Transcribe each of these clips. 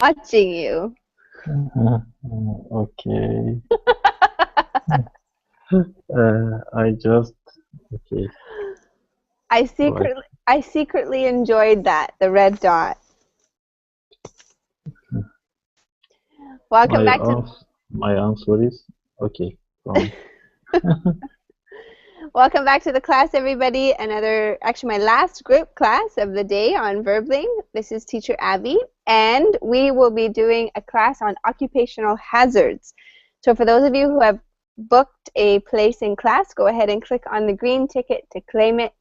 watching you. Okay. I just okay. I Like secretly I secretly enjoyed that, the red dot. Welcome my back to my answer is okay. Fine. Welcome back to the class, everybody. Actually, my last group class of the day on Verbling. This is Teacher Abby, and we will be doing a class on occupational hazards. So for those of you who have booked a place in class, go ahead and click on the green ticket to claim it.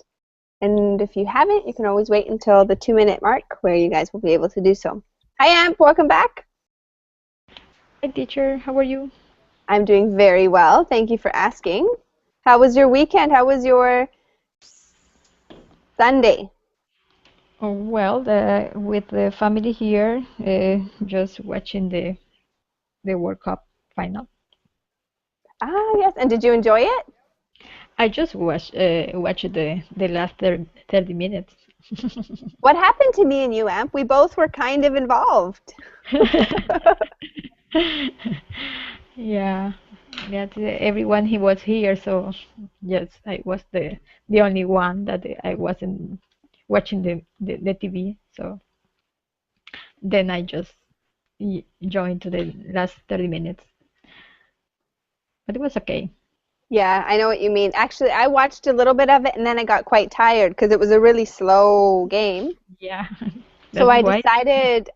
And if you haven't, you can always wait until the 2-minute mark where you guys will be able to do so. Hi, Amp. Welcome back. Hi, teacher. How are you? I'm doing very well. Thank you for asking. How was your weekend? How was your Sunday? Oh, well, with the family here, just watching the World Cup final. Ah, yes. And did you enjoy it? I just watched the last 30 minutes. What happened to me and you, Amp? We both were kind of involved. Yeah, that everyone he was here, so yes, I was the only one that I wasn't watching the TV. So then I just joined to the last 30 minutes, but it was okay. Yeah, I know what you mean. Actually, I watched a little bit of it and then I got quite tired because it was a really slow game. Yeah, So that's why.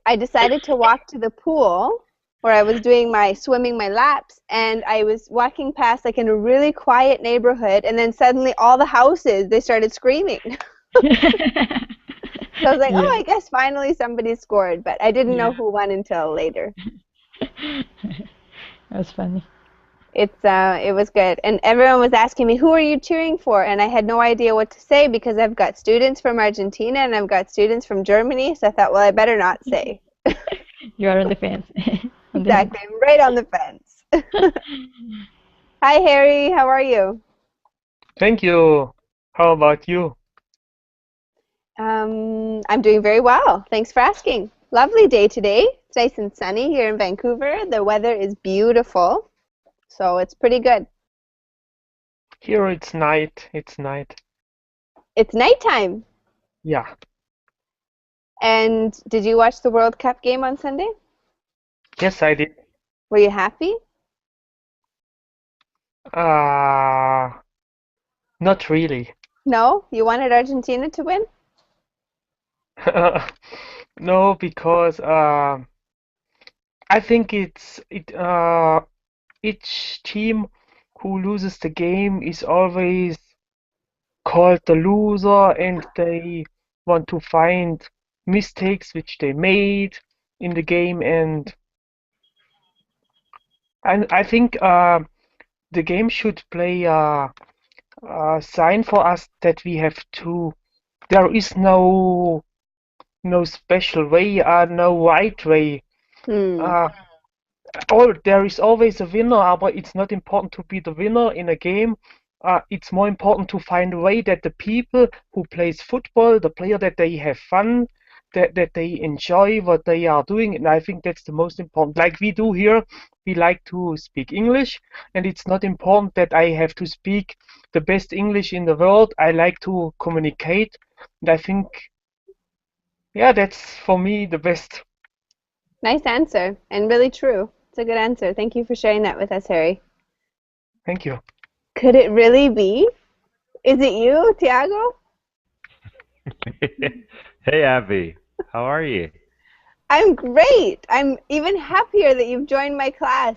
I decided to walk to the pool where I was doing my swimming my laps, and I was walking past like in a really quiet neighborhood, and then suddenly all the houses they started screaming. So I was like, "Oh, Yeah, I guess finally somebody scored," but I didn't know yeah. who won until later. That's funny. It was good, and everyone was asking me, "Who are you cheering for?" And I had no idea what to say because I've got students from Argentina and I've got students from Germany, so I thought, well, I better not say. You are on the fence. On the Exactly, fence. I'm right on the fence. Hi, Harry. How are you? Thank you. How about you? I'm doing very well. Thanks for asking. Lovely day today. It's nice and sunny here in Vancouver. The weather is beautiful, so it's pretty good. Here it's night. It's night. It's nighttime. Yeah. And did you watch the World Cup game on Sunday? Yes, I did. Were you happy? Uh, Not really. No? You wanted Argentina to win? No, because I think each team who loses the game is always called the loser, and they want to find mistakes which they made in the game, and I think the game should play a sign for us that we have to. There is no special way, no right way. Hmm. Uh, there is always a winner, but it's not important to be the winner in a game. It's more important to find a way that the people who plays football, the player, that they have fun, that they enjoy what they are doing, and I think that's the most important. Like we do here, we like to speak English, and it's not important that I have to speak the best English in the world. I like to communicate, and I think, yeah, that's for me the best. Nice answer, and really true. It's a good answer. Thank you for sharing that with us, Harry. Thank you. Could it really be? Is it you, Tiago? Hey Abby, how are you? I'm great. I'm even happier that you've joined my class,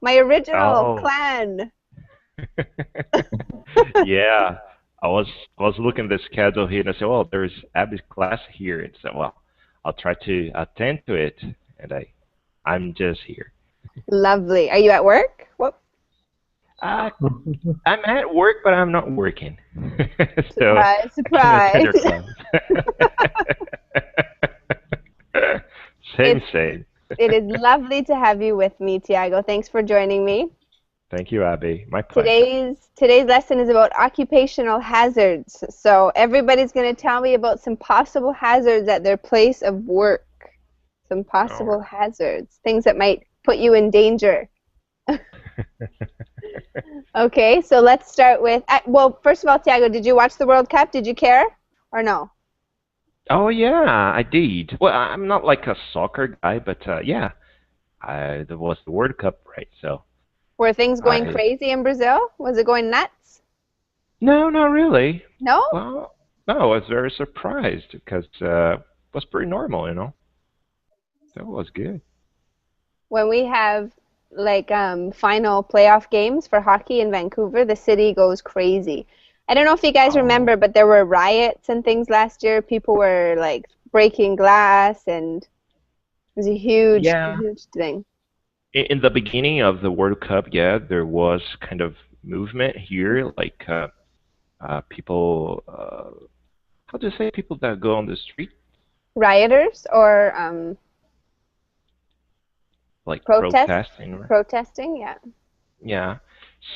my original Oh, clan. yeah. I was looking at the schedule here and I said, well, there's Abby's class here, and so well, I'll try to attend to it, and I'm just here. Lovely. Are you at work? What? Uh, I'm at work, but I'm not working, so Surprise, I can attend surprise. your class. Same, It's same. it is lovely to have you with me, Tiago. Thanks for joining me. Thank you, Abby. My pleasure. Today's lesson is about occupational hazards. So everybody's going to tell me about some possible hazards at their place of work. Some All possible right. hazards, things that might put you in danger. Okay, so let's start with, well, first of all, Tiago, did you watch the World Cup? Did you care or no? Oh yeah, I did. Well, I'm not like a soccer guy, but yeah, there was the World Cup, right? So Were things going I crazy in Brazil? Was it going nuts? no, not really. No? Well, no, I was very surprised because it was pretty normal, you know. That was good. When we have like final playoff games for hockey in Vancouver, the city goes crazy. I don't know if you guys Oh, remember, but there were riots and things last year. People were like breaking glass, and it was a huge, yeah. huge thing. In the beginning of the World Cup, yeah, there was kind of movement here, like people. How do you say people that go on the street, Rioters or like protests, protesting, right? protesting, yeah. Yeah.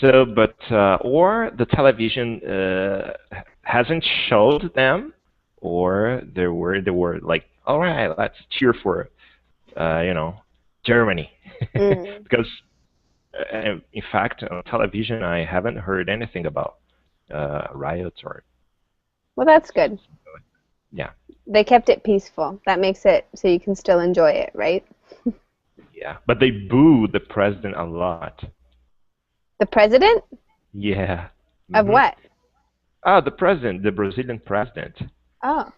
So, but or the television hasn't showed them, or they were like, all right, let's cheer for you know Germany, Mm. because in fact on television I haven't heard anything about riots or Well, that's good. yeah, They kept it peaceful. That makes it so you can still enjoy it, right? yeah. But they boo the president a lot. The president Yeah. of Hmm. what? Ah, the president, the Brazilian president. Oh,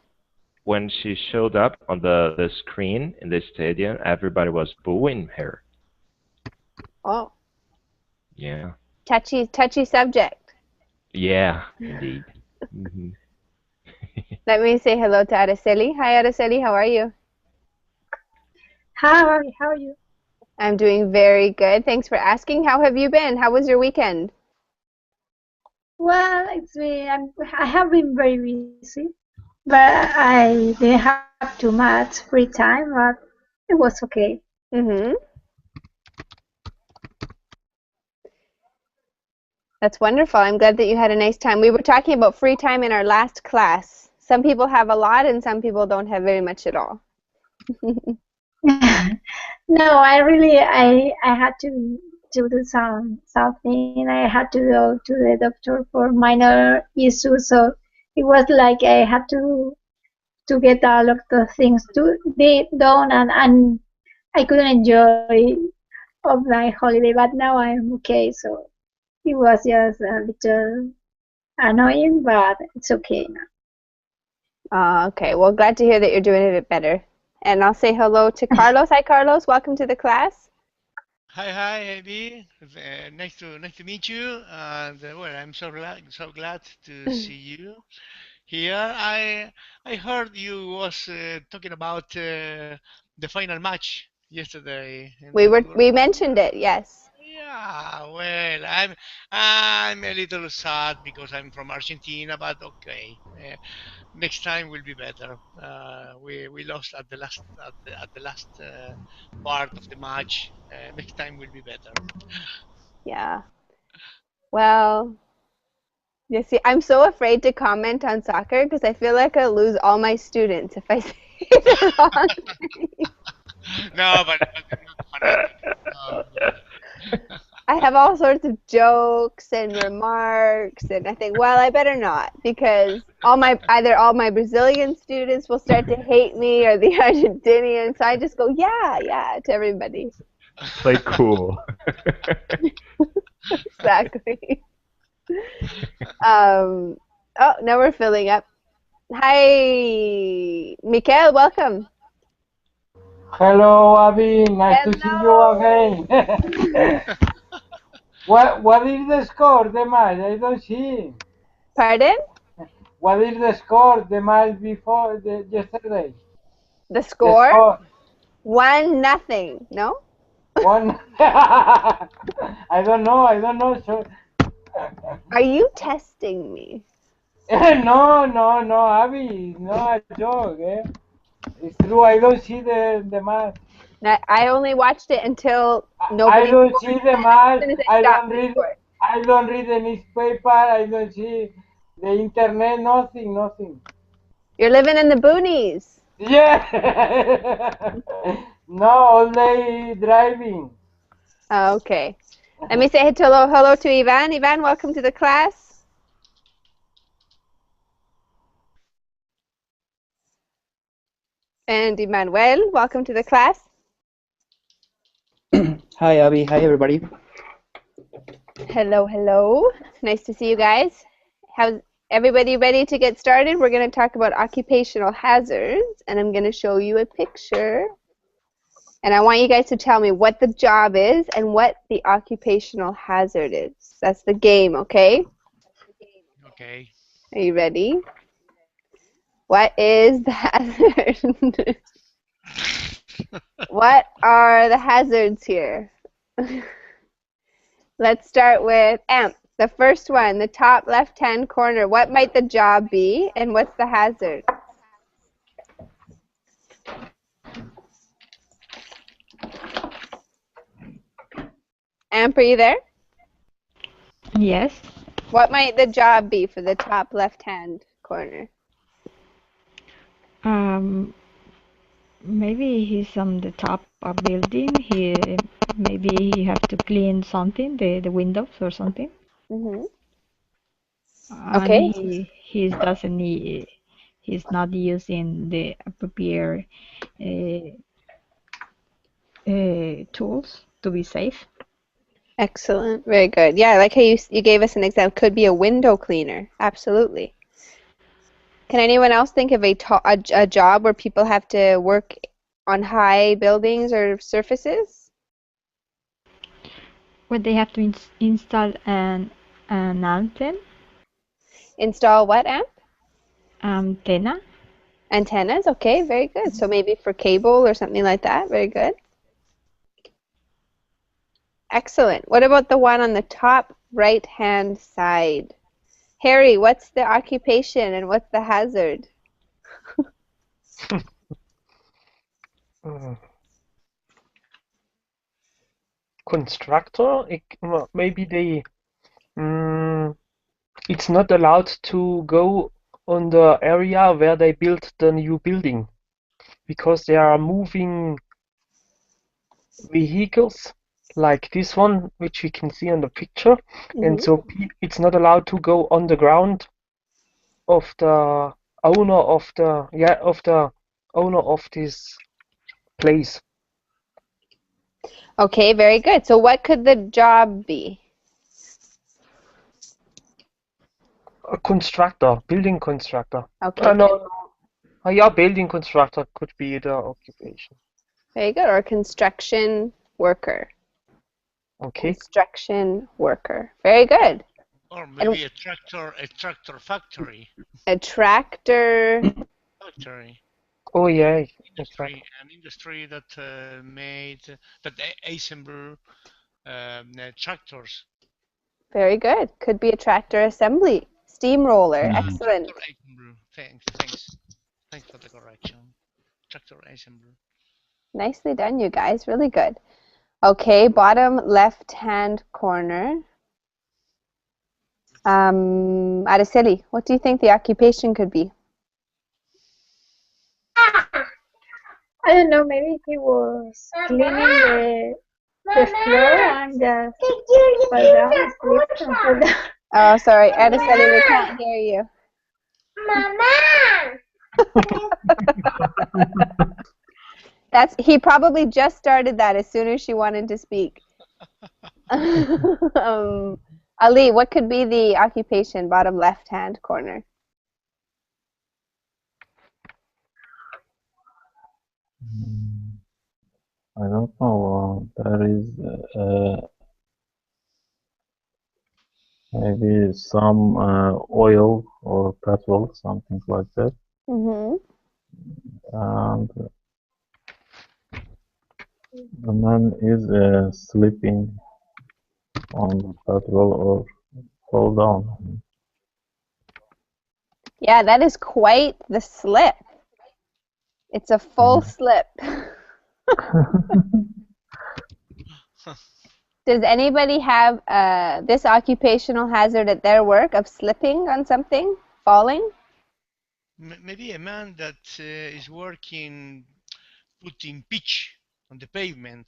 When she showed up on the screen in the stadium, everybody was booing her. oh, Yeah. touchy subject. Yeah, indeed. Hmm. Let me say hello to Araceli. Hi, Araceli. How are you? Hi, how are you? I'm doing very good. Thanks for asking. How have you been? How was your weekend? Well, I have been very busy, but I didn't have too much free time, but it was okay. Mm-hmm. That's wonderful. I'm glad that you had a nice time. We were talking about free time in our last class. Some people have a lot and some people don't have very much at all. No, I had to do something. I had to go to the doctor for minor issues, so it was like I had to get a lot of things to be done, and I couldn't enjoy of my holiday. But now I'm okay, so it was just a little annoying, but it's okay now. Okay. Well, glad to hear that you're doing a bit better. And I'll say hello to Carlos. Hi, Carlos. Welcome to the class. Hi, Abby. Nice to meet you. And well, I'm so glad to see you here. I heard you was talking about the final match yesterday in the World We Cup. mentioned it, yes. Yeah, well, I'm a little sad because I'm from Argentina, but okay. Next time will be better. We lost at the last part of the match. Next time will be better. Yeah. Well, you see, I'm so afraid to comment on soccer because I feel like I'll lose all my students if I say the wrong thing. No, but I'm not fanatic. Don't worry. I have all sorts of jokes and remarks, and I think, well, I better not because either all my Brazilian students will start to hate me or the Argentinians. So I just go, yeah, yeah, to everybody. Play cool. Exactly. Um, oh, now we're filling up. Hi, Mikael, welcome. Hello, Abby. Nice to see you Hello. again. What is the score, the match? I don't see. Pardon? What is the score, the match before yesterday? The The score? score 1-0. No? one. I don't know. I don't know. So, Are you testing me? no, no, no, Abby. No, a joke. Eh? It's true. I don't see the match. I only watched it until I nobody don't scored, see and the then as match. soon as I stopped, they scored. I don't read the newspaper. I don't see the internet. Nothing. Nothing. You're living in the boonies. Yeah. No, all day driving. Okay. Let me say hello to Ivan. Ivan, welcome to the class. And Emmanuel, welcome to the class. Hi, Abby. Hi, everybody. Hello, hello. Nice to see you guys. How's everybody ready to get started? We're going to talk about occupational hazards, and I'm going to show you a picture. And I want you guys to tell me what the job is and what the occupational hazard is. That's the game, okay? Okay. Are you ready? What is the hazard? What are the hazards here? Let's start with AMP. The first one, the top left-hand corner. What might the job be, and what's the hazard? AMP, are you there? Yes. What might the job be for the top left-hand corner? Um, Maybe he's on the top of building. Maybe he have to clean something, the windows or something. Mm-hmm. And Okay. he's not using the appropriate uh, tools to be safe. Excellent. Very good. Yeah, I like how you gave us an example. Could be a window cleaner. Absolutely. Can anyone else think of a job where people have to work on high buildings or surfaces? When they have to install an Install what, Amp? antenna. Antennas. Okay, very good. So maybe for cable or something like that. Very good. Excellent. What about the one on the top right-hand side? Harry, what's the occupation and what's the hazard? Constructor, maybe it's not allowed to go on the area where they built the new building because they are moving vehicles like this one, which we can see on the picture, and so it's not allowed to go on the ground of the owner of this place. Okay, very good. So what could the job be? A constructor, building constructor. Okay, No, yeah, building constructor could be the occupation. very good. Or construction worker. Okay. Construction worker. Very good. Or maybe a tractor factory. A tractor. Factory. Oh yeah. An industry that that assemble tractors. Very good. Could be a tractor assembly. Steamroller. Excellent. Tractor assembly. Thanks for the correction. Tractor assembly. Nicely done, you guys. Really good. Okay, bottom left-hand corner. Araceli, what do you think the occupation could be? I don't know, maybe he was cleaning the floor and just fall down, slip and fall down. Oh, sorry, Araceli, we can't hear you. He probably just started that as soon as she wanted to speak. Ali, what could be the occupation, bottom left-hand corner? I don't know. There is maybe some oil or petrol, something like that. Mm-hmm. And the man is sleeping on the petrol or fall down. Yeah, that is quite the slip. It's a full slip. Does anybody have this occupational hazard at their work of slipping on something, falling? maybe a man that is working putting pitch on the pavement.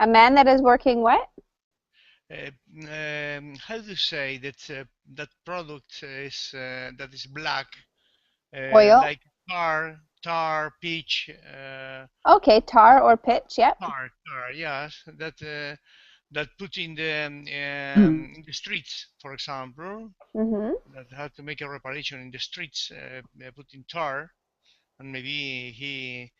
A man that is working what? How do you say that that product is that is black, Oil. like tar, pitch, Okay, tar or pitch. Yep. tar, yes, that put in the streets, for example, Mhm. that had to make a reparation in the streets, put in tar, and maybe he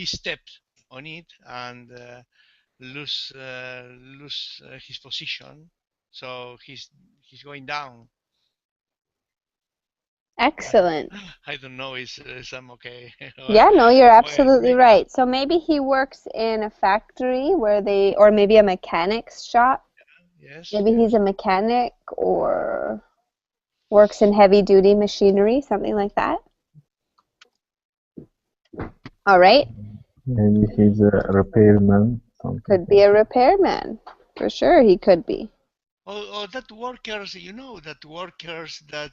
stepped on it and lose his position, so he's going down. Excellent. I don't know is I'm okay. Yeah, no, you're Well, absolutely right. So maybe he works in a factory where they, or maybe a mechanic's shop. yes, Maybe he's a mechanic or works in heavy duty machinery, something like that. All right. Maybe he's a repairman. Something. Could be a repairman. For sure he could be. or that workers, that workers that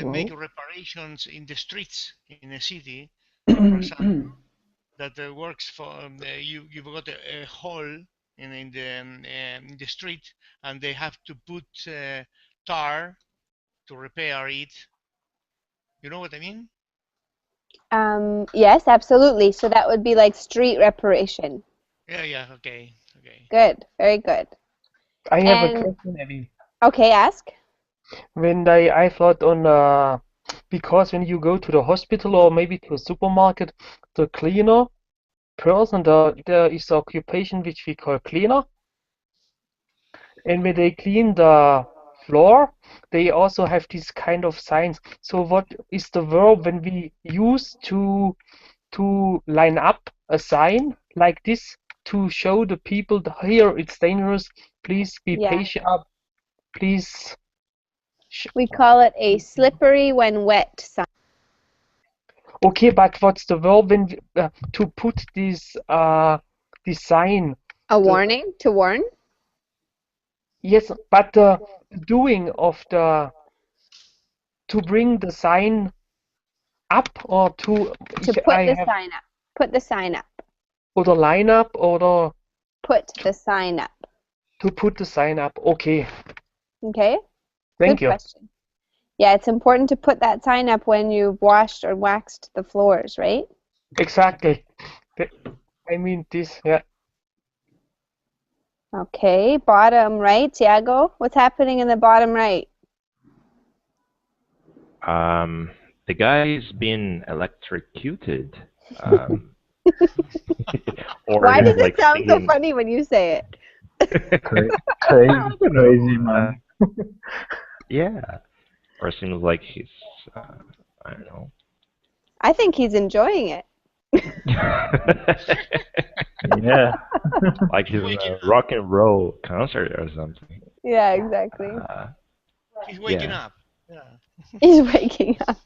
make reparations in the streets in a city, for example, that works for you've got a hole in the street, and they have to put tar to repair it. You know what I mean? Yes, absolutely. So that would be like street reparation. Yeah, okay. Good. Very good. I have a And question, Abby. okay, ask. When I thought on because when you go to the hospital or maybe to a supermarket, the cleaner person, there is the occupation which we call cleaner, and when they clean the floor, they also have this kind of signs. So what is the verb when we use to line up a sign like this to show the people here it's dangerous, please be Yeah. patient, please. We call it a slippery when wet sign. Okay, but what's the verb when to put this sign? A warning to warn? Yes, but the doing of the to bring the sign up or to put the sign up. Put the sign up. or the line up or the Put the sign up. to put the sign up. Okay. Okay? Thank Good you. question. Yeah, it's important to put that sign up when you've washed or waxed the floors, right? Exactly. I mean this, yeah. Okay, bottom right, Tiago. What's happening in the bottom right? The guy is being electrocuted. Or Why does like it sound so singing. funny when you say it? Crazy man. Yeah. Or seems like he's, I don't know. I think he's enjoying it. Yeah. Like he's in a rock and roll concert or something. Yeah, exactly. He's waking Yeah. up. Yeah. He's waking up.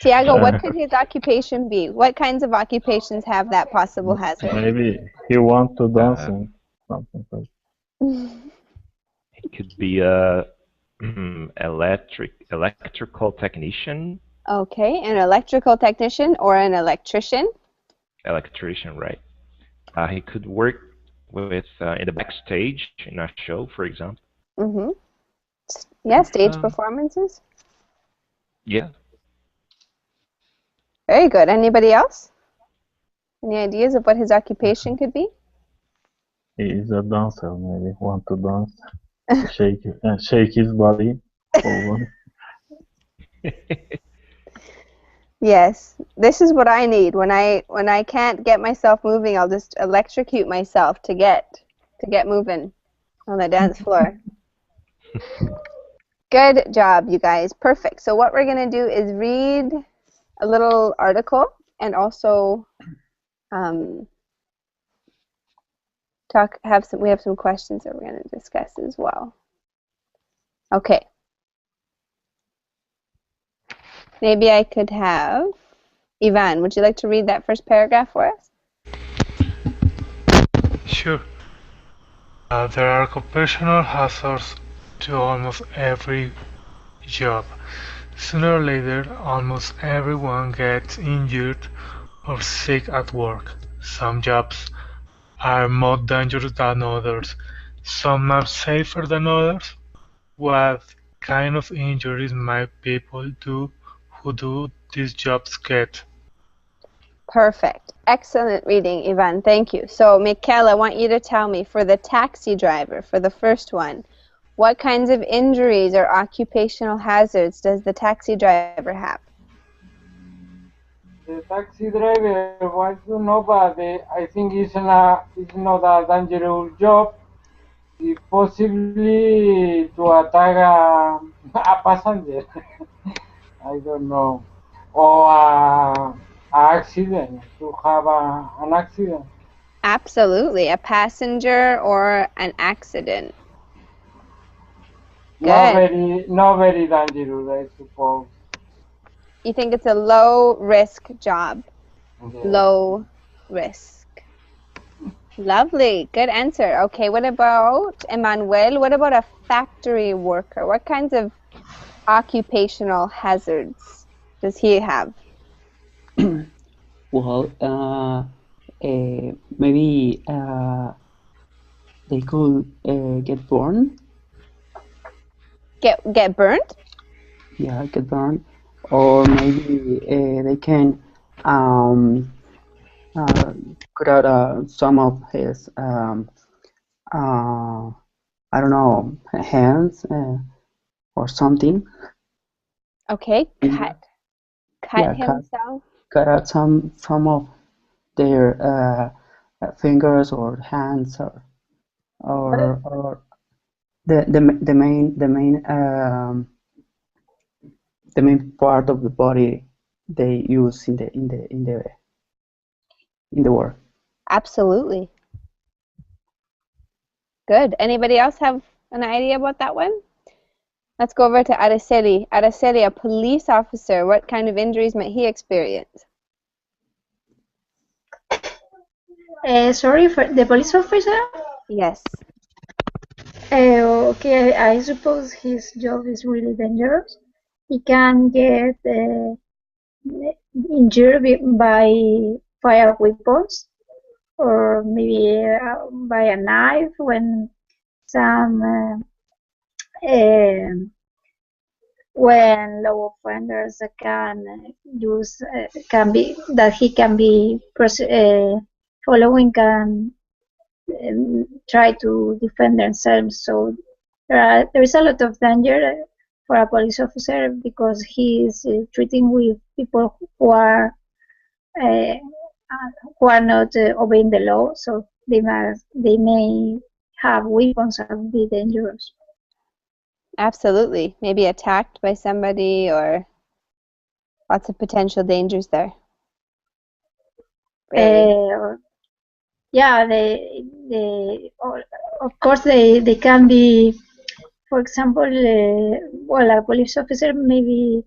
Tiago, what could his occupation be? What kinds of occupations have that possible hazard? Maybe he wants to dancing. Something like It could be a electrical technician. Okay, an electrical technician or an electrician? Electrician, right? He could work with in the backstage in a show, for example. Mm-hmm. Yeah, stage performances. Yeah. Very good. Anybody else? Any ideas of what his occupation could be? he is a dancer. Maybe want to dance, shake his body. Whole body. Yes, this is what I need. When I can't get myself moving, I'll just electrocute myself to get moving on the dance floor. Good job, you guys. Perfect. So what we're going to do is read a little article and also we have some questions that we're going to discuss as well. Okay. Maybe I could have Ivan, would you like to read that first paragraph for us? Sure. There are occupational hazards to almost every job. Sooner or later, almost everyone gets injured or sick at work. Some jobs are more dangerous than others. Some are safer than others. What kind of injuries might people do who do these jobs get? Perfect. Excellent reading, Ivan. Thank you. So, Mikhail, I want you to tell me, for the taxi driver, for the first one, what kinds of injuries or occupational hazards does the taxi driver have? The taxi driver, I don't know, but I think it's not a dangerous job. It's possibly to attack a passenger. I don't know. Or a accident, to have an accident. Absolutely. A passenger or an accident. Not Good. very dangerous, I suppose. You think it's a low risk job? Yes. Low risk. Lovely. Good answer. Okay, what about Emmanuel? What about a factory worker? What kinds of occupational hazards does he have? Well, maybe they could get burned. Get burnt? Yeah, get burned, or maybe they can um, uh, cut out some of his uh, I don't know, hands or something. Okay, Finger. cut Yeah, himself. cut out some of their fingers or hands or the main part of the body they use in the work. Absolutely. Good. Anybody else have an idea about that one? Let's go over to Araceli. Araceli, a police officer, what kind of injuries might he experience? Sorry, for the police officer? Yes. Okay, I suppose his job is really dangerous. He can get injured by fire weapons or maybe by a knife when some when law offenders can be that he can be following can try to defend themselves. So there is a lot of danger for a police officer because he is treating with people uh, who are not obeying the law. So they may have weapons and be dangerous. Absolutely. Maybe attacked by somebody or lots of potential dangers there. Very. Yeah, they of course they can be, for example, well, a police officer may be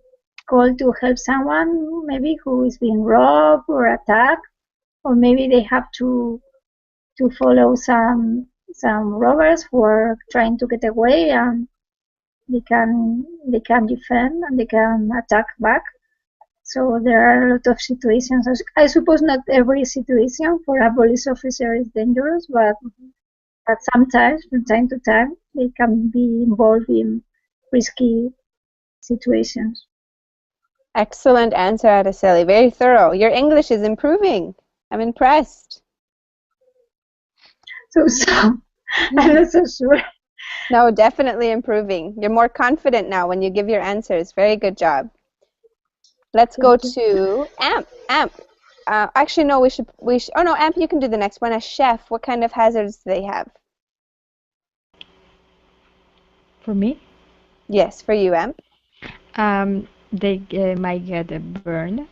called to help someone maybe who is being robbed or attacked, or maybe they have to follow some robbers who are trying to get away, and they can defend and they can attack back. So there are a lot of situations. I suppose not every situation for a police officer is dangerous, but sometimes, from time to time, they can be involved in risky situations. Excellent answer, Araceli. Very thorough. Your English is improving. I'm impressed. So I'm not so sure. No, definitely improving. You're more confident now when you give your answers. Very good job. Let's go to Amp. Amp. Actually, no, we should. Oh no, Amp, you can do the next one. A chef. What kind of hazards do they have? For me, Yes, for you, Amp. they might get a burn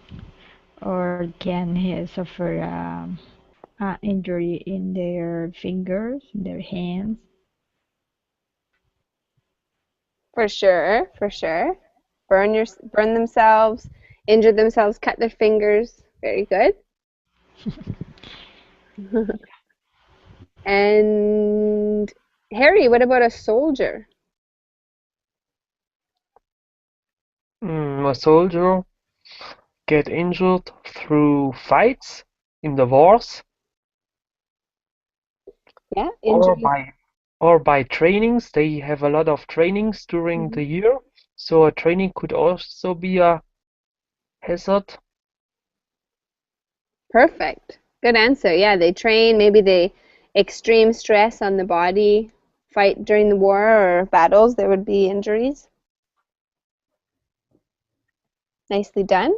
or can suffer injury in their fingers, their hands. For sure, for sure. Burn themselves, injure themselves, cut their fingers. Very good. And Harry, what about a soldier? A soldier get injured through fights in the wars Yeah, or injuries. by trainings. They have a lot of trainings during Mhm. the year, so a training could also be a hazard. Perfect. Good answer. Yeah, they train. Maybe they extreme stress on the body, fight during the war or battles. There would be injuries. Nicely done.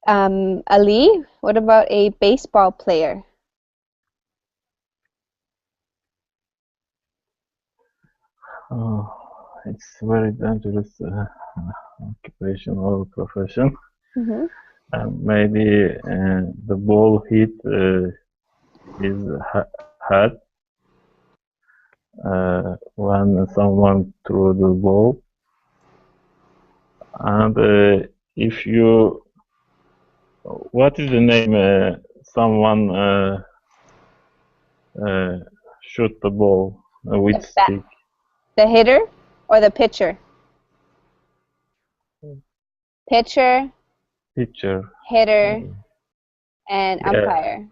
Ali, what about a baseball player? Oh, it's very dangerous occupation or profession. Hmm. And maybe the ball hit his head when someone threw the ball. And if you, what is the name? Someone uh, shoot the ball with stick. The hitter or the pitcher? Pitcher, Pitcher. hitter, and Yeah. umpire.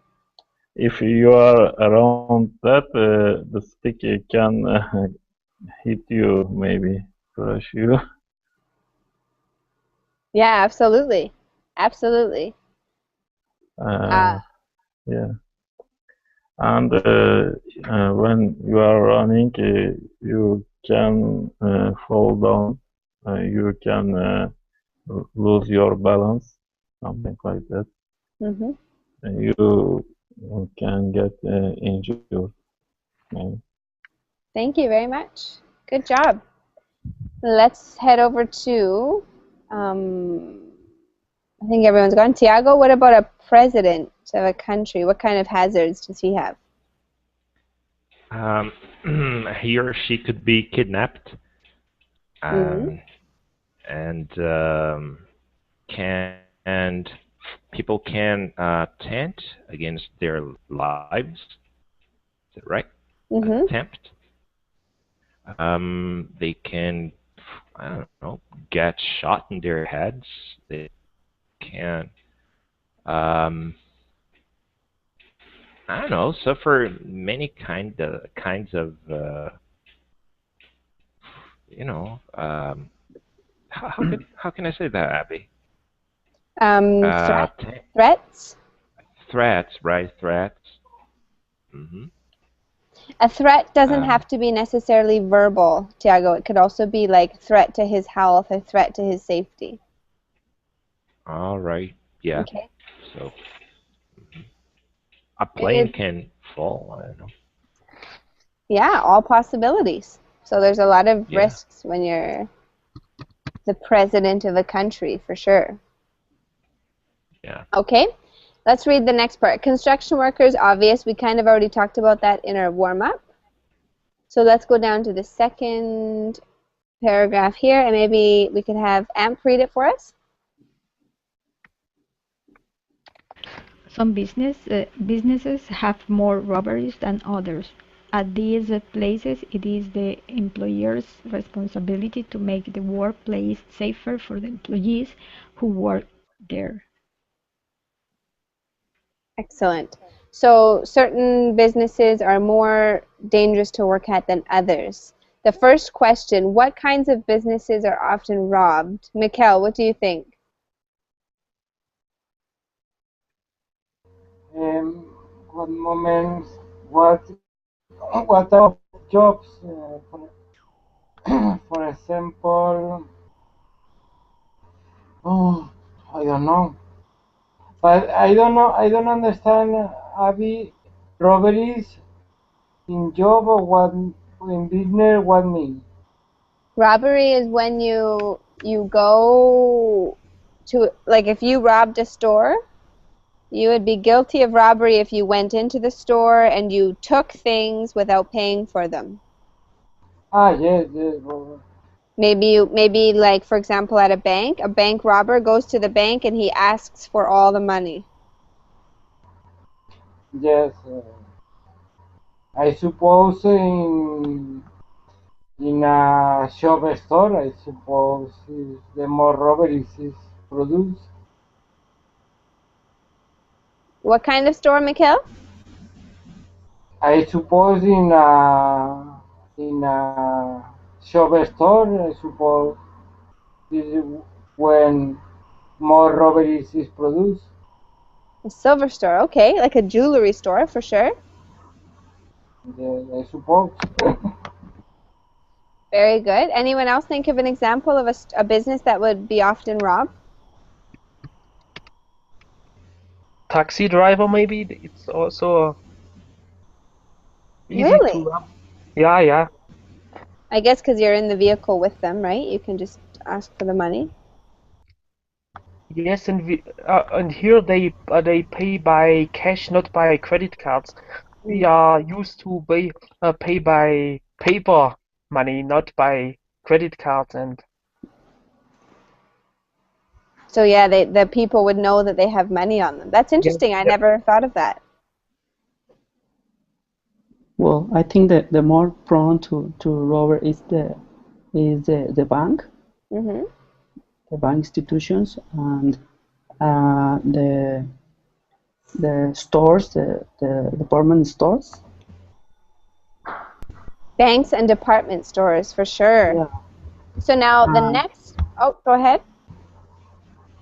If you are around that, the stick can hit you, maybe crush you. Yeah, absolutely. Absolutely. Uh, yeah. And when you are running, you can fall down. You can lose your balance, something like that. Hmm. You can get injured. Maybe. Thank you very much. Good job. Let's head over to, I think everyone's gone. Tiago, what about a president of a country? What kind of hazards does he have? Um, he or she could be kidnapped, Mm. um, and can and people can tent against their lives. Is that right? Mm-hmm. Attempt. They can, I don't know, get shot in their heads. They can, um, I don't know, suffer many kinds of, you know, how can I say that, Abby? Uh, Threat? t- Threats? threats, right? Threats. Hmm. A threat doesn't Um, have to be necessarily verbal, Tiago. It could also be like threat to his health or threat to his safety. all right. Yeah. Okay. So a plane It, can fall. I don't know. yeah, all possibilities. So there's a lot of Yeah. risks when you're the president of a country, for sure. Yeah. Okay, let's read the next part. Construction workers, obvious. We kind of already talked about that in our warm-up. So let's go down to the second paragraph here, and maybe we could have Amp read it for us. Some businesses have more robberies than others. At these places, it is the employer's responsibility to make the workplace safer for the employees who work there. Excellent. So certain businesses are more dangerous to work at than others. The first question, what kinds of businesses are often robbed? Mikkel, what do you think? One moment, what type of jobs? For example, oh, I don't know, but I don't know. I don't understand. Abby, robberies in job or what in business? What mean? Robbery is when you go to, like, if you robbed a store, you would be guilty of robbery if you went into the store and you took things without paying for them. Ah, yes, yes, robbery. Maybe like for example at a bank robber goes to the bank and he asks for all the money. Yes. I suppose in in a shop store, I suppose, is the more robberies is produced. What kind of store, Mikhail? I suppose in a shop store, I suppose this is when more robberies is produced. A silver store. Okay, like a jewelry store for sure. I suppose. Very good. Anyone else think of an example of a business that would be often robbed? Taxi driver, maybe it's also easy to Really? rob. Yeah, yeah. I guess because you're in the vehicle with them, right? You can just ask for the money. Yes, and here they pay by cash, not by credit cards. We Mm. are used to pay by paper money, not by credit cards. And So yeah, the people would know that they have money on them. That's yeah, interesting. I yeah, never thought of that. Well, I think that the more prone to robber is the bank, Hmm. the bank institutions, and the stores, the department stores. Banks and department stores for sure. Yeah. So now the Um, next, oh, go ahead.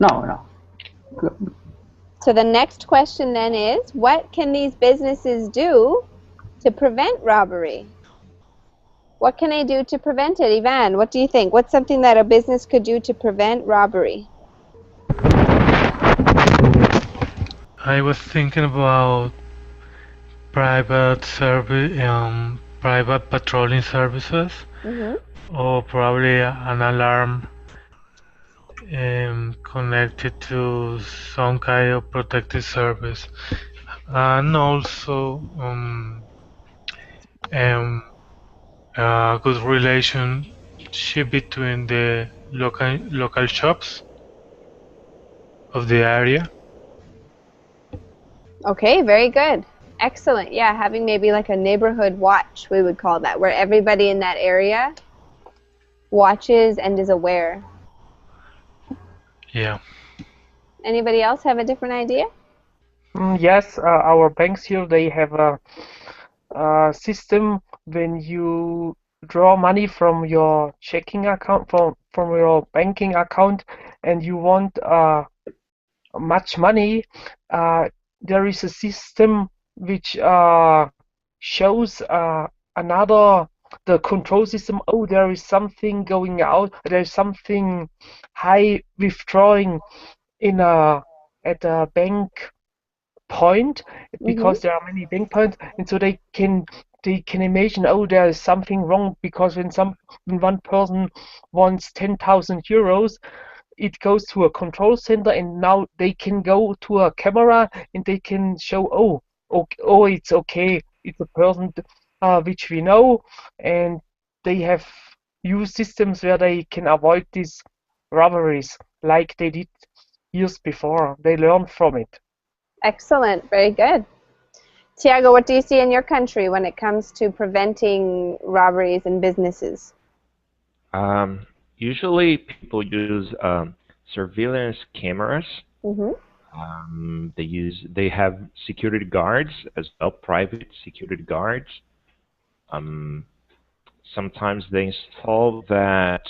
no. So the next question then is, what can these businesses do to prevent robbery? What can they do to prevent it? Ivan, what do you think? What's something that a business could do to prevent robbery? I was thinking about private patrolling services, Hmm. or probably an alarm connected to some kind of protected service, and also um, a good relationship between the local shops of the area. Okay, very good. Excellent. Yeah, having maybe like a neighborhood watch, we would call that, where everybody in that area watches and is aware. Yeah. Anybody else have a different idea? yes, our banks here they have a system when you draw money from your checking account from your banking account and you want much money, there is a system which shows another the control system. Oh, there is something going out. There is something high withdrawing in a at a bank point Hmm. because there are many bank points, and so they can imagine, oh, there is something wrong because when one person wants 10,000 euros, it goes to a control center, and now they can go to a camera and they can show, oh, it's okay, it's a person which we know, and they have used systems where they can avoid these robberies like they did years before. They learn from it. Excellent. Very good. Tiago, what do you see in your country when it comes to preventing robberies in businesses? Usually people use surveillance cameras. Hmm. They have security guards as well, private security guards. Um, Sometimes they install that,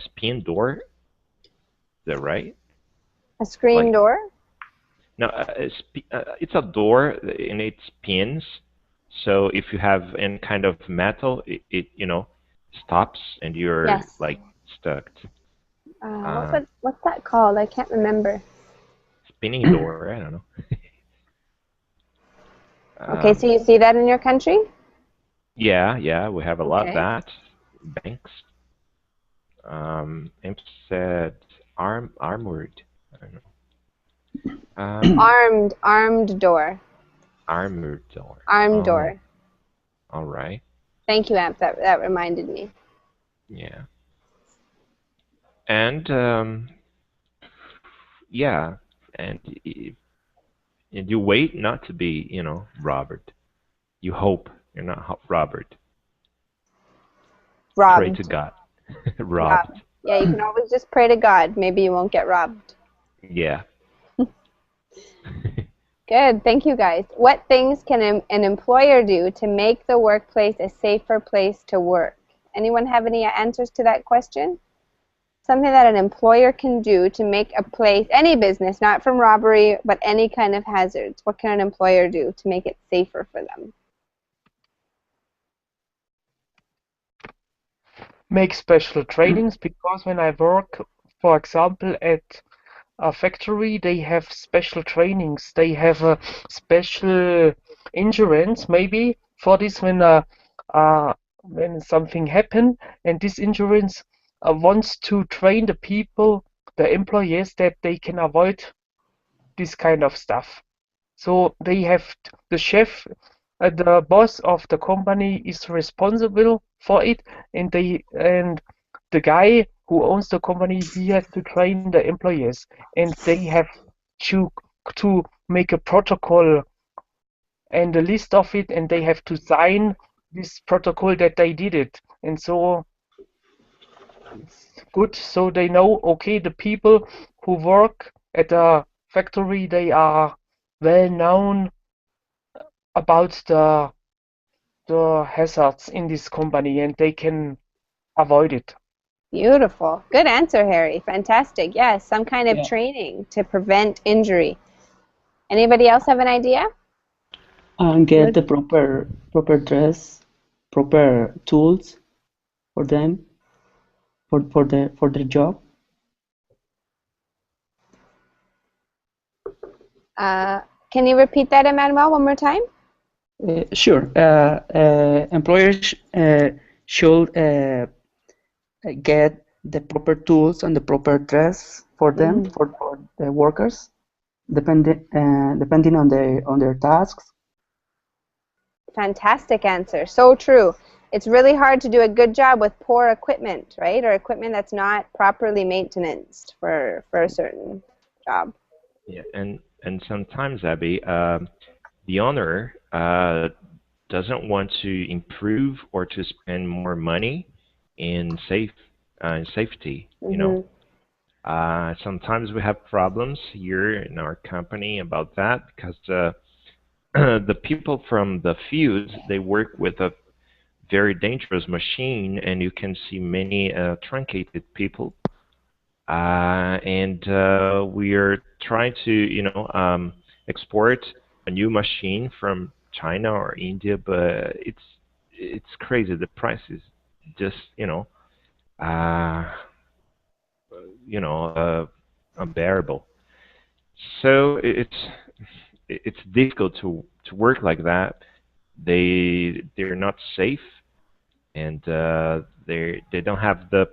spin door. Is that right? A screen Like, door? no, it's a door and it spins. So if you have any kind of metal, it stops and you're Yes. like stuck. Uh, What's that called? I can't remember. Spinning door. I don't know. Okay, Um, so you see that in your country? yeah, we have a lot of Okay. that. Banks. Imp said armored. I don't know. Armed door. Armored door. Armed Oh, door. all right. Thank you, Amp. That reminded me. Yeah. And yeah, and and you wait not to be, robbed. You hope you're not robbed. Pray to Robbed. God. Robbed. Robbed. Yeah, you can always just pray to God. Maybe you won't get robbed. Yeah. Good. Thank you, guys. What things can an employer do to make the workplace a safer place to work? Anyone have any answers to that question? Something that an employer can do to make a place, any business, not from robbery, but any kind of hazards. What can an employer do to make it safer for them? Make special trainings, because when I work, for example, at a factory, they have special trainings. They have a special insurance, maybe for this when something happen, and this insurance wants to train the people, the employees, that they can avoid this kind of stuff. So they have the chef, the boss of the company is responsible for it, and the guy who owns the company, he has to train the employees, and they have to to make a protocol and a list of it, and they have to sign this protocol that they did it. And so it's good, so they know, okay, the people who work at a factory, they are well known about the hazards in this company, and they can avoid it. Beautiful. Good answer, Harry. Fantastic. Yes, some kind of Yeah. training to prevent injury. Anybody else have an idea? And get Good. the proper dress, proper tools for them for their job. Can you repeat that, Emmanuel, one more time? Sure. Employers should get the proper tools and the proper dress for them for the workers, depending on their tasks. Fantastic answer. So true. It's really hard to do a good job with poor equipment, right? Or equipment that's not properly maintained for a certain job. Yeah, and sometimes, Abby, the owner doesn't want to improve or to spend more money in safety. Sometimes we have problems here in our company about that because the people from the fields, they work with a very dangerous machine, and you can see many truncated people. And we are trying to, export a new machine from China or India, but it's crazy. The price is just, uh, unbearable. So it's difficult to work like that. They're not safe, and they don't have the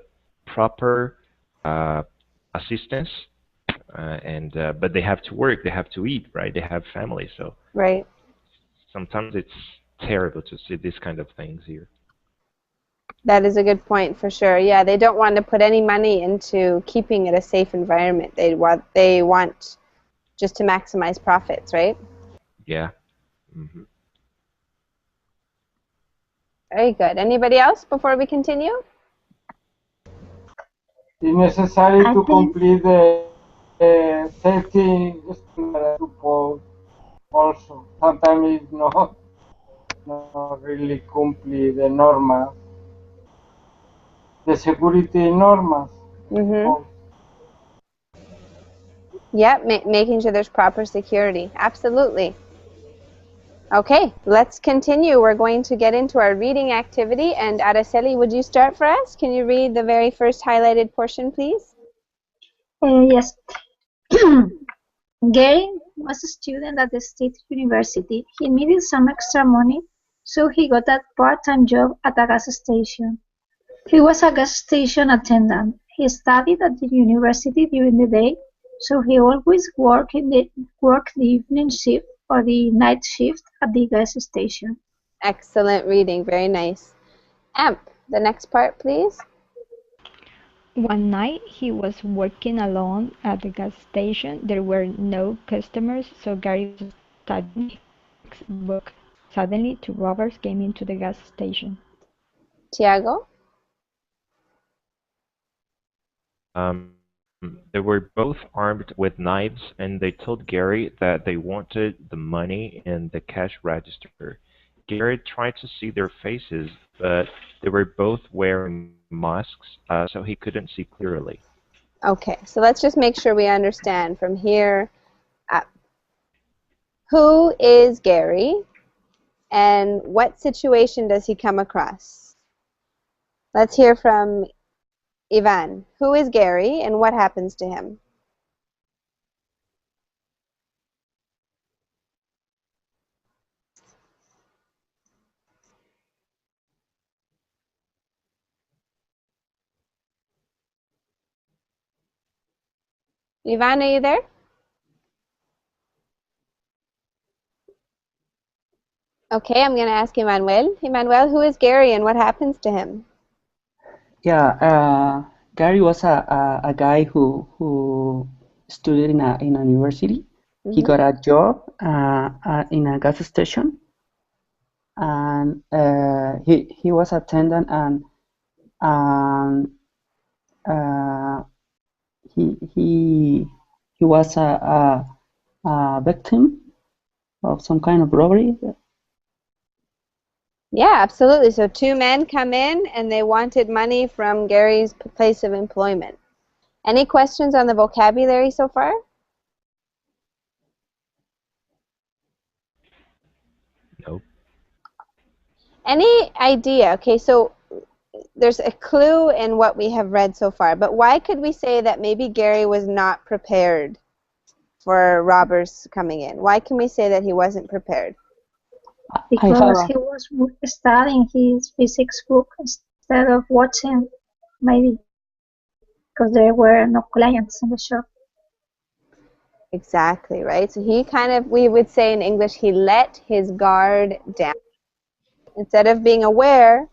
proper uh, assistance, and but they have to work, they have to eat, right? They have families, so Right. sometimes it's terrible to see these kind of things here. That is a good point for sure. Yeah, they don't want to put any money into keeping it a safe environment. They want just to maximize profits, right? Yeah. Hmm. Very good. Anybody else before we continue? It's necessary I to think complete the safety standard support also. Sometimes it's not really complete the normas, the security norms. Mm-hmm. Also. Yep, making sure there's proper security. Absolutely. Okay, let's continue. We're going to get into our reading activity. And Araceli, would you start for us? Can you read the very first highlighted portion, please? yes. Gary was a student at the state university. He needed some extra money, so he got a part-time job at a gas station. He was a gas station attendant. He studied at the university during the day, so he always worked the evening shift or the night shift at the gas station. Excellent reading. Very nice. Amp, the next part, please. One night he was working alone at the gas station. There were no customers, so Gary was studying his next book. Suddenly, two robbers came into the gas station. Tiago? They were both armed with knives, and they told Gary that they wanted the money in the cash register. Gary tried to see their faces, but they were both wearing masks, so he couldn't see clearly. Okay, so let's just make sure we understand from here up. Who is Gary, and what situation does he come across? Let's hear from Ivan. Who is Gary, and what happens to him? Ivan, are you there? Okay, I'm going to ask Emmanuel. Emmanuel, who is Gary, and what happens to him? Yeah, Gary was a guy who studied in a university. He got a job in a gas station, and he was attendant, and um, uh, he was a victim of some kind of robbery. Yeah, absolutely. So two men come in, and they wanted money from Gary's place of employment. Any questions on the vocabulary so far? Nope. Any idea? Okay, so there's a clue in what we have read so far, but why could we say that maybe Gary was not prepared for robbers coming in? Why can we say that he wasn't prepared? I have Because he was studying his physics book instead of watching, maybe because there were no clients in the shop. Exactly, right? So he kind of, we would say in English, he let his guard down. Instead of being aware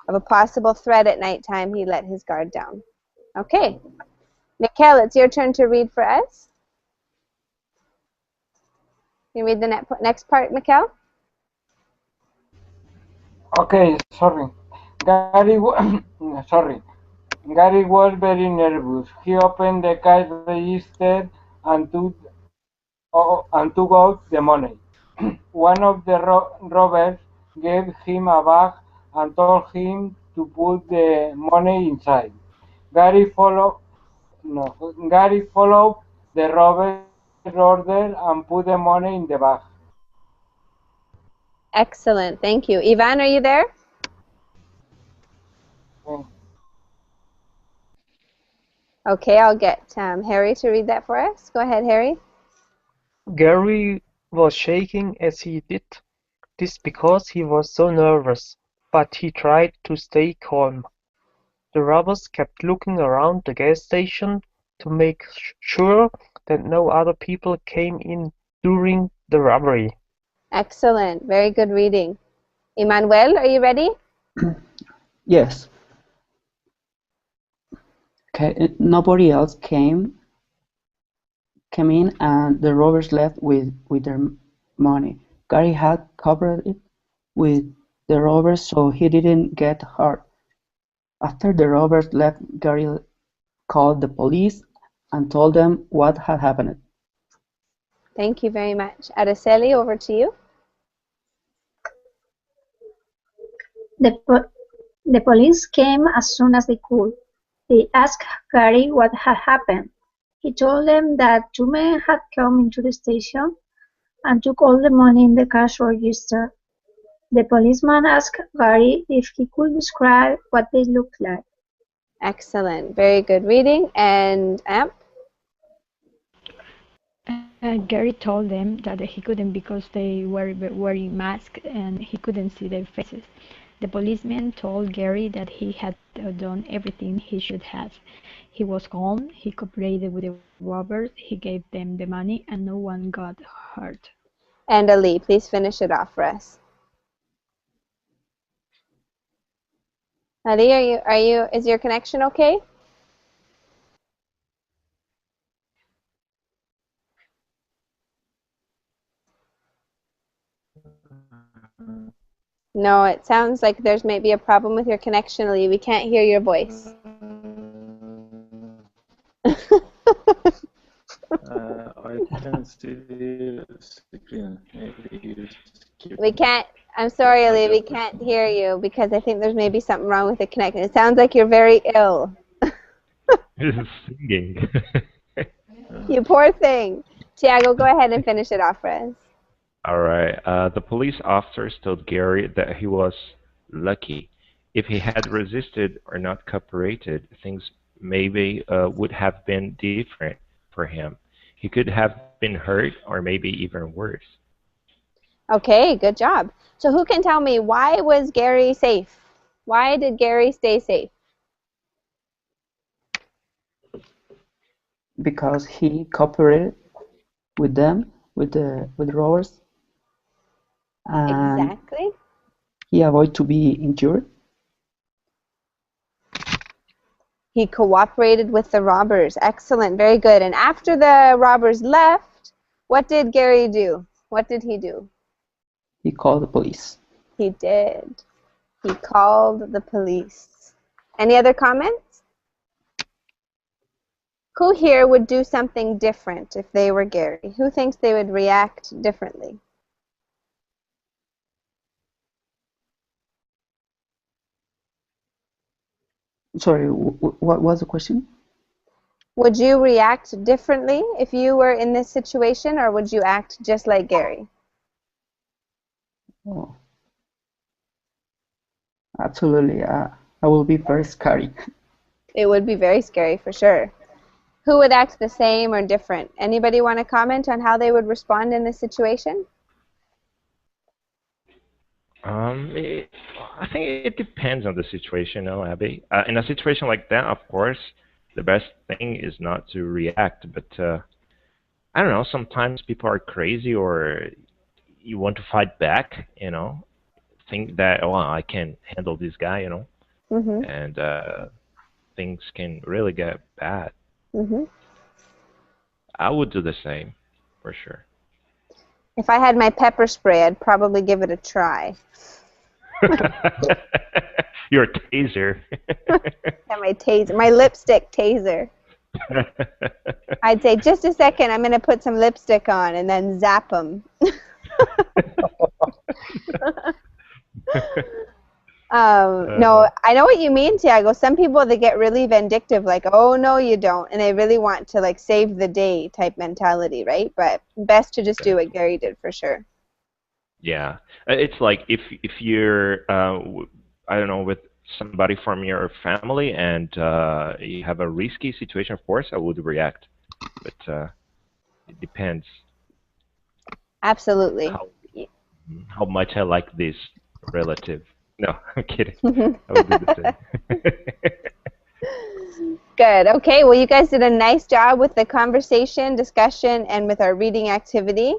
of a possible threat at nighttime, he let his guard down. Okay. Mikkel, it's your turn to read for us. Can you read the next part, Mikkel? Okay, sorry. Gary, sorry. Gary was very nervous. He opened the cash register and took out the money. One of the robbers gave him a bag and told him to put the money inside. Gary followed no, Gary followed the robber's order and put the money in the bag. Excellent, thank you. Ivan, are you there? Okay. Okay, I'll get Harry to read that for us. Go ahead, Harry. Gary was shaking as he did this because he was so nervous, but he tried to stay calm. The robbers kept looking around the gas station to make sure that no other people came in during the robbery. Excellent, very good reading. Emmanuel, are you ready? Yes. Okay, nobody else came in, and the robbers left with their money. Gary had covered it with the robbers so he didn't get hurt. After the robbers left, Gary called the police and told them what had happened. Thank you very much. Araceli, over to you. The police came as soon as they could. They asked Gary what had happened. He told them that two men had come into the station and took all the money in the cash register. The policeman asked Gary if he could describe what they looked like. Excellent, very good reading. And Amp? Gary told them that he couldn't because they were wearing masks and he couldn't see their faces. The policeman told Gary that he had done everything he should have. He was calm, he cooperated with the robbers, he gave them the money, and no one got hurt. And Ali, please finish it off for us. Ali, is your connection okay? No, it sounds like there's maybe a problem with your connection, Ali. We can't hear your voice. I can see the screen. Maybe you skip We me. can't. I'm sorry, I Ali. We just can't listen. hear you because I think there's maybe something wrong with the connection. It sounds like you're very ill. He's singing. You poor thing. Tiago, go ahead and finish it off for us. All right. The police officers told Gary that he was lucky. If he had resisted or not cooperated, things maybe would have been different for him. He could have been hurt or maybe even worse. Okay, good job. So who can tell me why was Gary safe? Why did Gary stay safe? Because he cooperated with them, with the robbers, and Exactly. he avoided to be injured. He cooperated with the robbers. Excellent, very good. And after the robbers left, what did Gary do? What did he do? He called the police. He did. He called the police. Any other comments? Who here would do something different if they were Gary? Who thinks they would react differently? Sorry, what was the question? Would you react differently if you were in this situation, or would you act just like Gary? Oh, absolutely. I will be very scary. It would be very scary for sure. Who would act the same or different? Anybody want to comment on how they would respond in this situation? It, I think it depends on the situation, no, Abby. In a situation like that, of course, the best thing is not to react. But I don't know. Sometimes people are crazy, or you want to fight back. Think that, oh, I can handle this guy. Mm-hmm. And things can really get bad. Mm-hmm. I would do the same, for sure. If I had my pepper spray, I'd probably give it a try. Your taser. Yeah, my taser, my lipstick taser. I'd say, just a second, I'm going to put some lipstick on and then zap them. No, I know what you mean, Tiago. Some people, they get really vindictive, like, oh, no, you don't. And they really want to, like, save the day type mentality, right? But best to just do what Gary did for sure. Yeah, it's like if you're I don't know, with somebody from your family and you have a risky situation. Of course, I would react, but it depends Absolutely. how much I like this relative. No, I'm kidding. I would do the same. Good. Okay, well, you guys did a nice job with the conversation, discussion, and with our reading activity.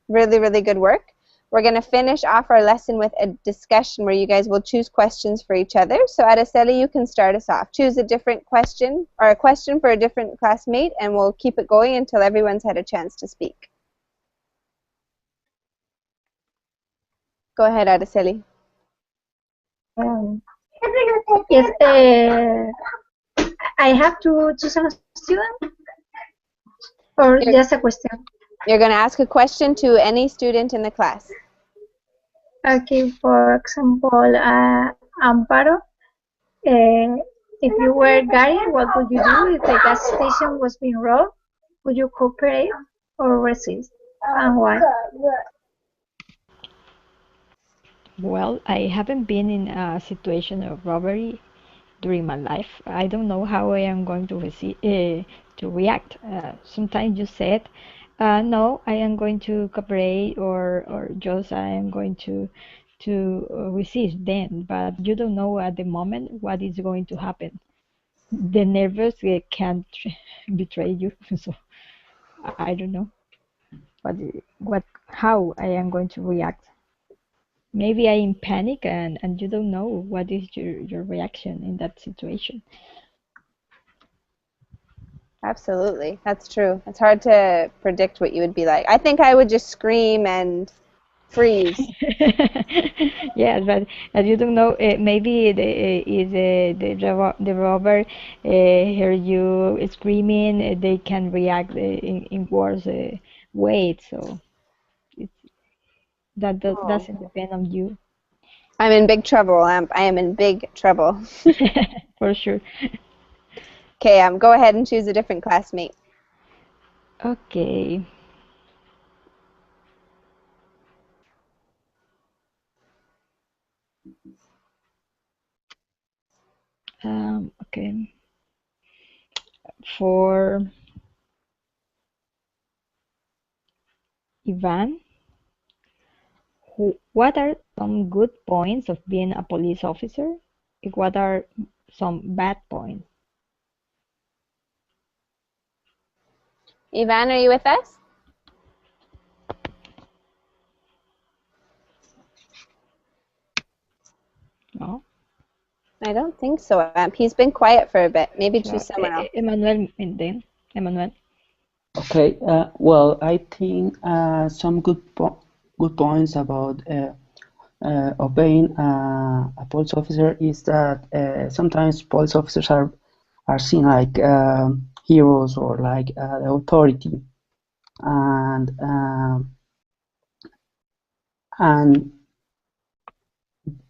Really, really good work. We're going to finish off our lesson with a discussion where you guys will choose questions for each other. So, Araceli, you can start us off. Choose a different question or a question for a different classmate, and we'll keep it going until everyone's had a chance to speak. Go ahead, Araceli. Yes, I have to choose a student or just a question? You're going to ask a question to any student in the class. Okay, for example, Amparo, if you were Gary, what would you do if the gas station was being robbed? Would you cooperate or resist, and why? Well, I haven't been in a situation of robbery during my life. I don't know how I am going to react. Sometimes you said, no, I am going to cooperate, or just I am going to resist then, but you don't know at the moment what is going to happen. The nervous can't betray you, so I don't know how I am going to react. Maybe I in panic, and you don't know what is your reaction in that situation. Absolutely. That's true. It's hard to predict what you would be like. I think I would just scream and freeze. Yes, but as you don't know, maybe if the robber hear you screaming, they can react in worse way. So it's, Oh. doesn't depend on you, I'm in big trouble. I am in big trouble. for sure. Okay, go ahead and choose a different classmate. Okay. Okay. For Ivan, what are some good points of being a police officer? What are some bad points? Ivan, are you with us? No? I don't think so. He's been quiet for a bit. Maybe So, choose someone else. Emmanuel, then. Emmanuel. Okay, well, I think some good points about obeying a police officer is that sometimes police officers are seen like heroes or like the authority, and and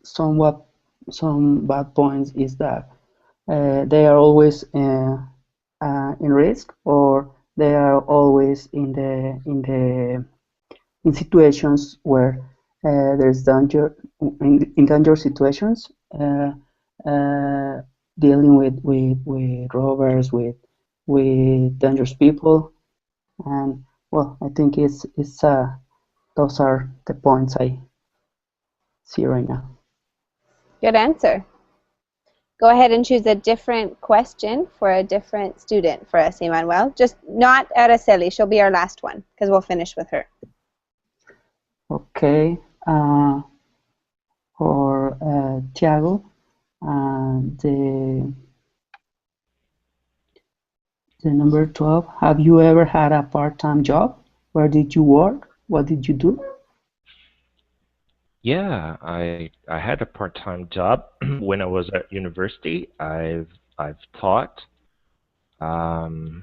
some bad points is that they are always in risk, or they are always in situations where there's danger, in danger situations, uh, dealing with robbers, with dangerous people, and well, I think it's those are the points I see right now. Good answer. Go ahead and choose a different question for a different student for us, Emmanuel. Just not Araceli. She'll be our last one because we'll finish with her. Okay, for Tiago, the number 12. Have you ever had a part-time job? Where did you work? What did you do? Yeah, I had a part-time job when I was at university. I've taught, and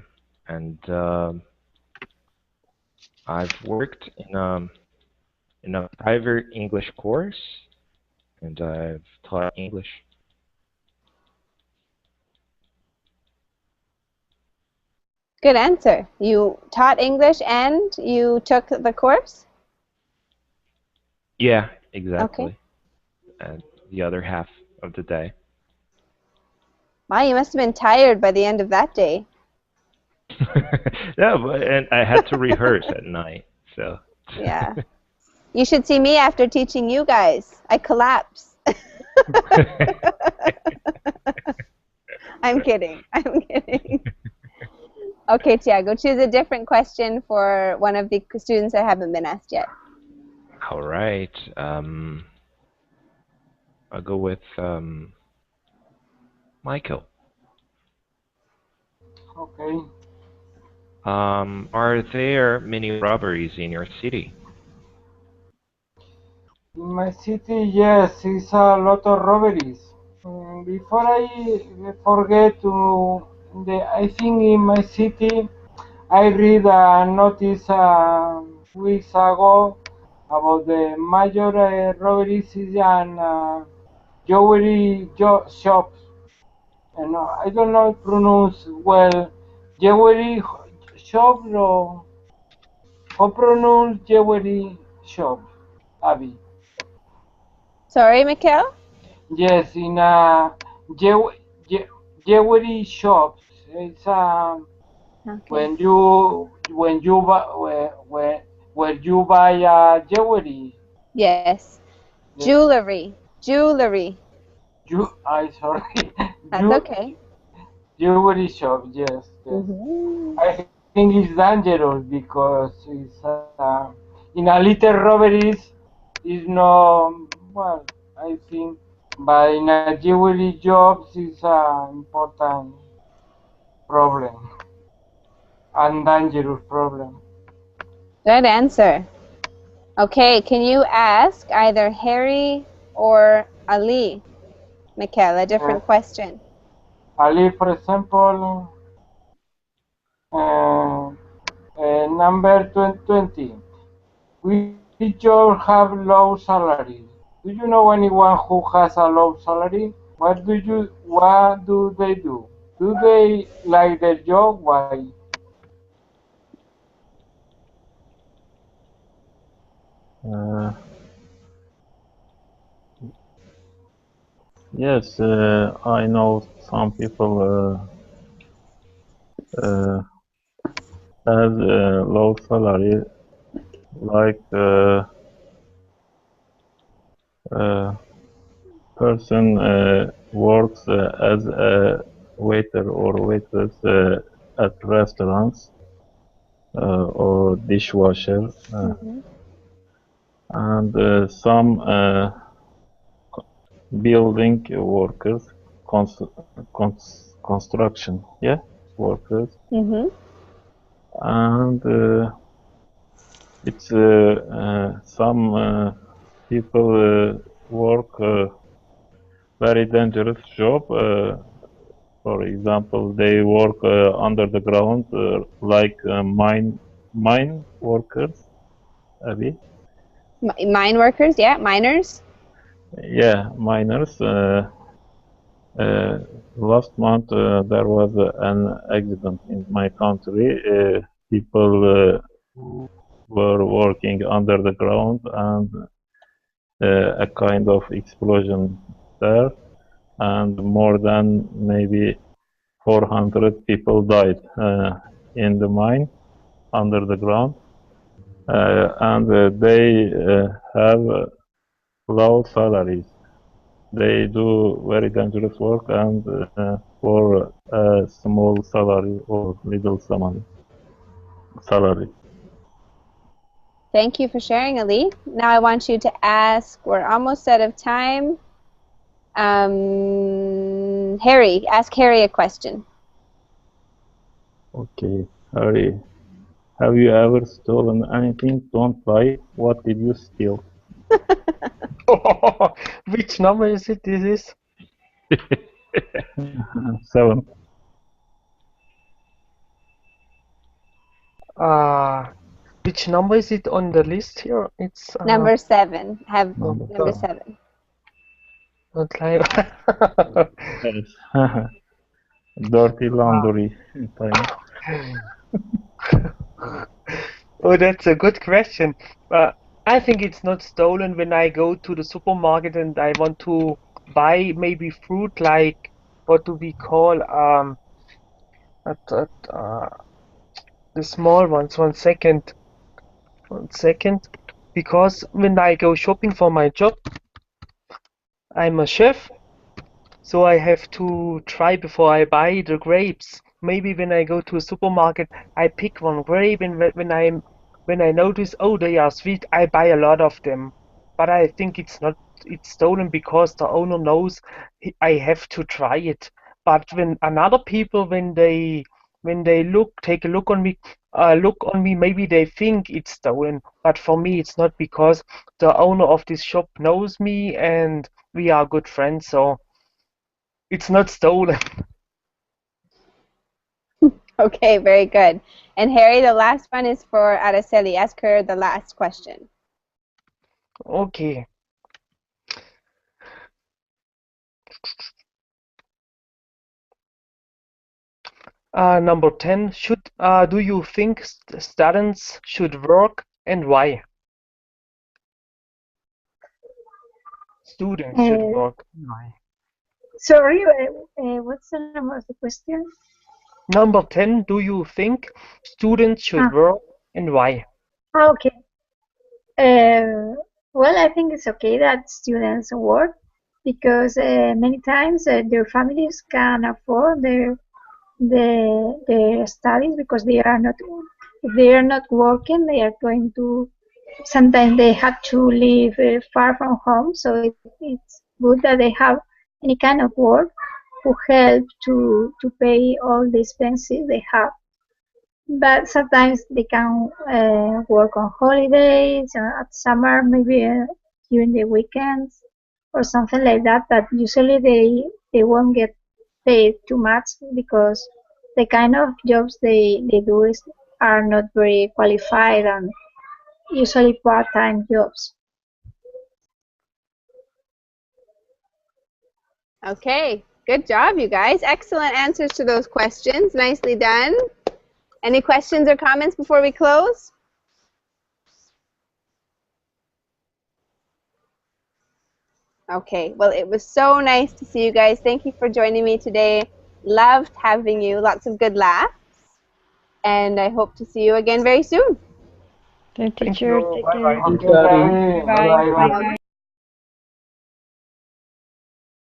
I've worked in a private English course, and I've taught English. Good answer. You taught English and you took the course? Yeah, Okay. exactly. And the other half of the day. Wow, you must have been tired by the end of that day. No, and I had to rehearse at night, so. Yeah. You should see me after teaching you guys. I collapse. I'm kidding. I'm kidding. Okay, Tiago, choose a different question for one of the students that haven't been asked yet. All right. I'll go with Michael. Okay. Are there many robberies in your city? In my city, yes, it's a lot of robberies. Before I forget to, I think in my city, I read a notice weeks ago about the major robberies in jewelry shops. And I don't know pronounce well jewelry shop or how pronounce jewelry shop, Abby. Sorry, Mikhail? Yes, in a jew- je- jewelry shops. It's Okay. when you buy where you buy jewelry. Yes. Yes, Jewelry. Jewelry. I sorry, That's you okay. jewelry shop. Yes, yes. Mm-hmm. I think it's dangerous because it's in a little robberies is no well. I think, but in a jewelry jobs is an important problem and dangerous problem. Good answer. Okay, can you ask either Harry or Ali, Mikhail, a Uh, different question? Ali, for example, uh, number 20. Which jobs have low salaries? Do you know anyone who has a low salary? What do they do? Do they like their job? Why? Uh, yes, I know some people has a low salary, like uh, person works as a waiter or waitress at restaurants or dishwasher, Mm-hmm. and some building workers, construction, yeah, workers, Mm-hmm. and it's some people work very dangerous job. For example, they work under the ground, like mine workers, Abby. Mine workers, yeah, miners. Yeah, miners. Uh, Last month there was an accident in my country. People were working under the ground, and a kind of explosion there, and more than maybe 400 people died in the mine under the ground, and they have low salaries. They do very dangerous work, and for a small salary or little salary. Thank you for sharing, Ali. Now I want you to ask, we're almost out of time. Harry, ask Harry a question. Okay, Harry, have you ever stolen anything? Don't lie. What did you steal? Which number is it? This is 7. uh which number is it on the list here? It's Number 7. Have Number number 7. 7. not like Yes. Dirty laundry time. Oh, that's a good question. I think it's not stolen when I go to the supermarket and I want to buy maybe fruit like what do we call the small ones. One second. Because when I go shopping for my job, I'm a chef, so I have to try before I buy the grapes. Maybe when I go to a supermarket, I pick one grape, and when I notice, oh, they are sweet, I buy a lot of them. But I think it's stolen because the owner knows I have to try it. But when another people, when they take a look on me, maybe they think it's stolen. But for me, it's not because the owner of this shop knows me and we are good friends, so it's not stolen. Okay, very good. And Harry, the last one is for Araceli. Ask her the last question. Okay. Number 10. Do you think students should work and why? Students should Uh, work and why? sorry, what's the number of the question? Number 10. Do you think students should Ah, work and why? okay. Well, I think it's okay that students work because many times their families can afford their studies because they are not if they are not working they are going to sometimes they have to live far from home, so it's good that they have any kind of work who help to pay all the expenses they have. but sometimes they can work on holidays or at summer, maybe during the weekends or something like that. But usually they won't get paid too much because the kind of jobs they do are not very qualified and usually part-time jobs. Okay, good job, you guys. Excellent answers to those questions. Nicely done. Any questions or comments before we close? Okay, well, it was so nice to see you guys. Thank you for joining me today. Loved having you. Lots of good laughs. And I hope to see you again very soon. The Thank teacher, you. take Bye care. bye. Thank Thank you, you, Abby. Gary. Bye bye. Bye Bye bye. bye.